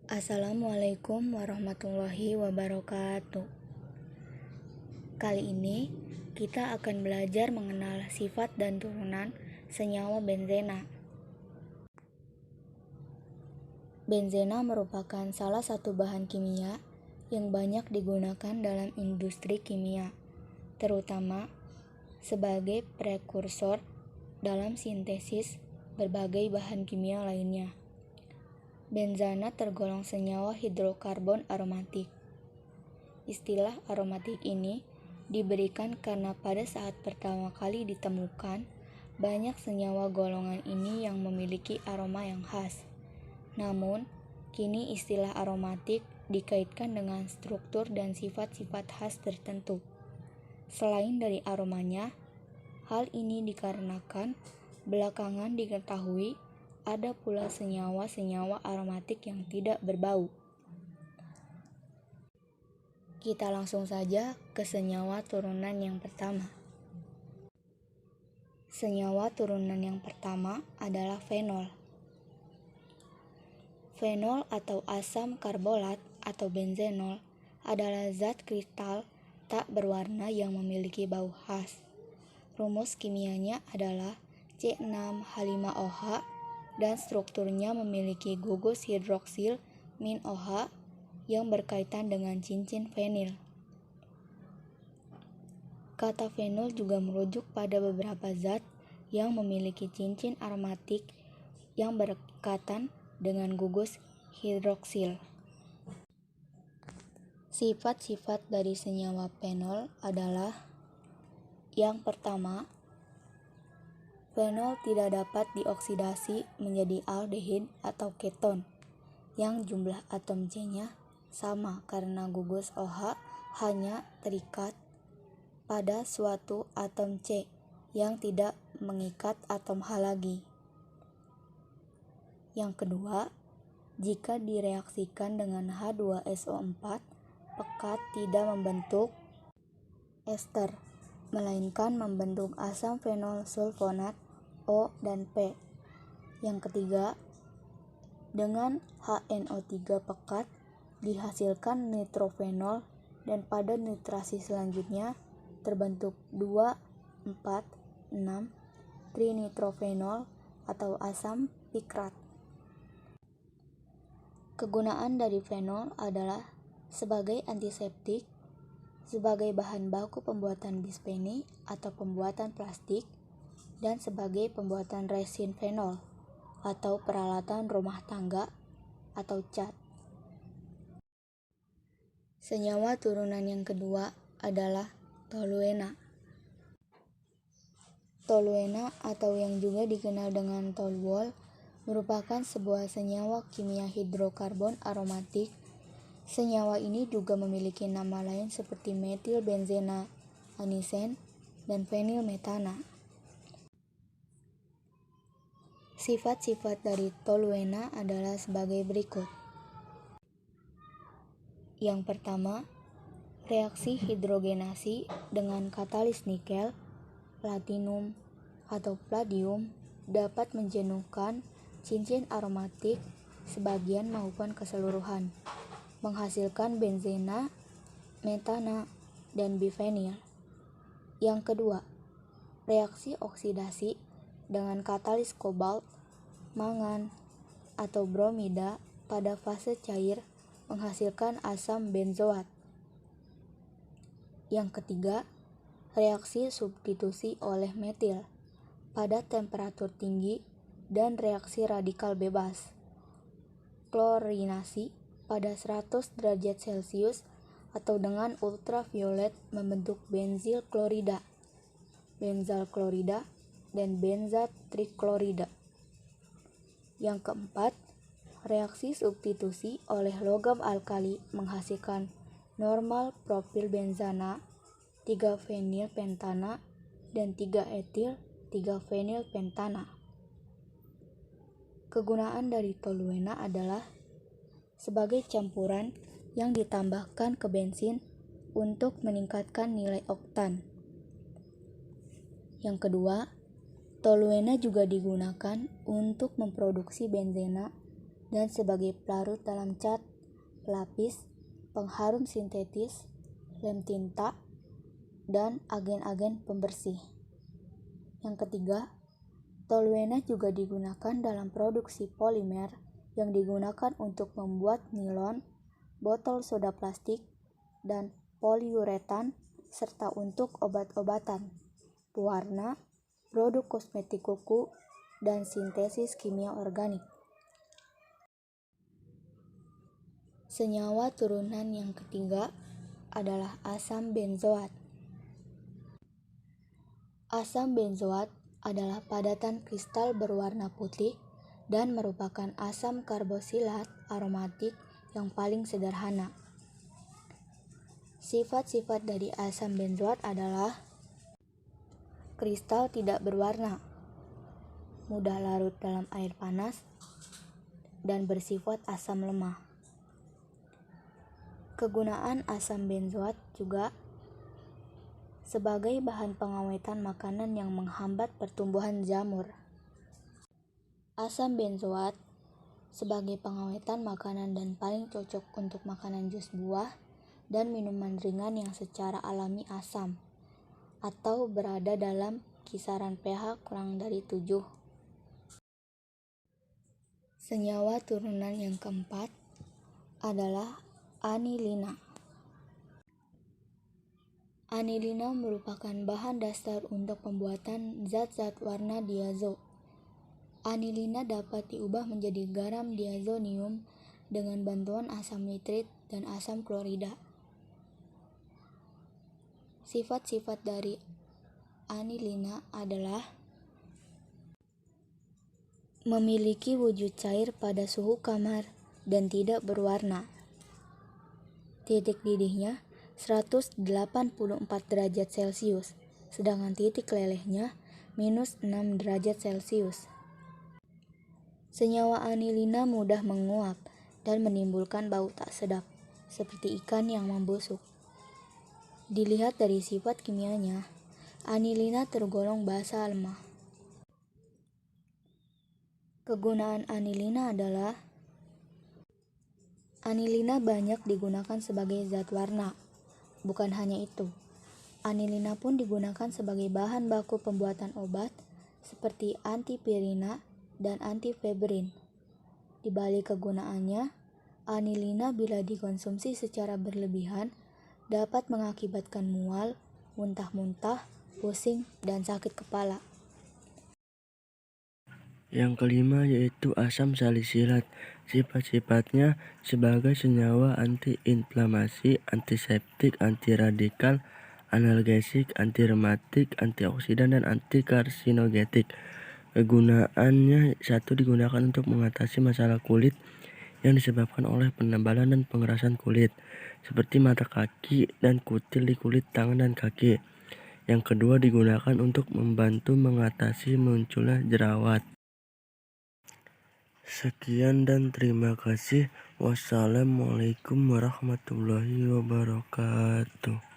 Assalamualaikum warahmatullahi wabarakatuh. Kali ini kita akan belajar mengenal sifat dan turunan senyawa benzena. Benzena merupakan salah satu bahan kimia yang banyak digunakan dalam industri kimia, terutama sebagai prekursor dalam sintesis berbagai bahan kimia lainnya. Benzena tergolong senyawa hidrokarbon aromatik. Istilah aromatik ini diberikan karena pada saat pertama kali ditemukan, banyak senyawa golongan ini yang memiliki aroma yang khas. Namun, kini istilah aromatik dikaitkan dengan struktur dan sifat-sifat khas tertentu. Selain dari aromanya, hal ini dikarenakan belakangan diketahui ada pula senyawa-senyawa aromatik yang tidak berbau. Kita langsung saja ke senyawa turunan yang pertama. Senyawa turunan yang pertama adalah fenol. Fenol atau asam karbolat atau benzenol adalah zat kristal tak berwarna yang memiliki bau khas. Rumus kimianya adalah C6H5OH dan strukturnya memiliki gugus hidroksil min OH yang berkaitan dengan cincin fenil. Kata fenol juga merujuk pada beberapa zat yang memiliki cincin aromatik yang berkaitan dengan gugus hidroksil. Sifat-sifat dari senyawa fenol adalah: yang pertama, fenol tidak dapat dioksidasi menjadi aldehid atau keton yang jumlah atom C-nya sama karena gugus OH hanya terikat pada suatu atom C yang tidak mengikat atom H lagi. Yang kedua, jika direaksikan dengan H2SO4, pekat tidak membentuk ester, melainkan membentuk asam fenol sulfonat O dan P. Yang ketiga, dengan HNO3 pekat dihasilkan nitrofenol dan pada nitrasi selanjutnya terbentuk 2,4,6 trinitrofenol atau asam pikrat. Kegunaan dari fenol adalah sebagai antiseptik, sebagai bahan baku pembuatan bispeni atau pembuatan plastik, dan sebagai pembuatan resin fenol atau peralatan rumah tangga atau cat. Senyawa turunan yang kedua adalah toluena. Toluena atau yang juga dikenal dengan toluol merupakan sebuah senyawa kimia hidrokarbon aromatik. Senyawa ini juga memiliki nama lain seperti metil benzena, anisen, dan fenil metana. Sifat-sifat dari toluena adalah sebagai berikut. Yang pertama, reaksi hidrogenasi dengan katalis nikel, platinum, atau palladium dapat menjenuhkan cincin aromatik sebagian maupun keseluruhan, menghasilkan benzena, metana, dan bifenil. Yang kedua, reaksi oksidasi dengan katalis kobalt, mangan, atau bromida pada fase cair menghasilkan asam benzoat. Yang ketiga, reaksi substitusi oleh metil pada temperatur tinggi dan reaksi radikal bebas. Klorinasi pada 100 derajat Celcius atau dengan ultraviolet membentuk benzil klorida, benzal klorida, dan benzat triklorida. Yang keempat, reaksi substitusi oleh logam alkali menghasilkan normal propil benzana, 3-fenil pentana, dan 3-etil 3-fenil pentana. Kegunaan dari toluena adalah sebagai campuran yang ditambahkan ke bensin untuk meningkatkan nilai oktan. Yang kedua, toluena juga digunakan untuk memproduksi benzena dan sebagai pelarut dalam cat, pelapis, pengharum sintetis, lem tinta, dan agen-agen pembersih. Yang ketiga, toluena juga digunakan dalam produksi polimer yang digunakan untuk membuat nilon, botol soda plastik, dan poliuretan, serta untuk obat-obatan, pewarna, produk kosmetik kuku, dan sintesis kimia organik. Senyawa turunan yang ketiga adalah asam benzoat. Asam benzoat adalah padatan kristal berwarna putih dan merupakan asam karboksilat aromatik yang paling sederhana. Sifat-sifat dari asam benzoat adalah kristal tidak berwarna, mudah larut dalam air panas, dan bersifat asam lemah. Kegunaan asam benzoat juga sebagai bahan pengawetan makanan yang menghambat pertumbuhan jamur. Asam benzoat sebagai pengawetan makanan dan paling cocok untuk makanan jus buah dan minuman ringan yang secara alami asam atau berada dalam kisaran pH kurang dari 7. Senyawa turunan yang keempat adalah anilina. Anilina merupakan bahan dasar untuk pembuatan zat-zat warna diazo. Anilina dapat diubah menjadi garam diazonium dengan bantuan asam nitrit dan asam klorida. Sifat-sifat dari anilina adalah memiliki wujud cair pada suhu kamar dan tidak berwarna. Titik didihnya 184 derajat Celcius, sedangkan titik lelehnya minus 6 derajat Celcius. Senyawa anilina mudah menguap dan menimbulkan bau tak sedap, seperti ikan yang membusuk. Dilihat dari sifat kimianya, anilina tergolong basa lemah. Kegunaan anilina adalah anilina banyak digunakan sebagai zat warna. Bukan hanya itu, anilina pun digunakan sebagai bahan baku pembuatan obat seperti antipirina dan antifebrin. Di balik kegunaannya, anilina bila dikonsumsi secara berlebihan dapat mengakibatkan mual, muntah-muntah, pusing, dan sakit kepala. Yang kelima yaitu asam salisilat. Sifat-sifatnya sebagai senyawa antiinflamasi, antiseptik, antiradikal, analgesik, antirematik, antioksidan, dan antikarsinogenik. Kegunaannya: 1. Digunakan untuk mengatasi masalah kulit yang disebabkan oleh penebalan dan pengerasan kulit, seperti mata kaki dan kutil di kulit tangan dan kaki. Yang kedua, digunakan untuk membantu mengatasi munculnya jerawat. Sekian dan terima kasih. Wassalamualaikum warahmatullahi wabarakatuh.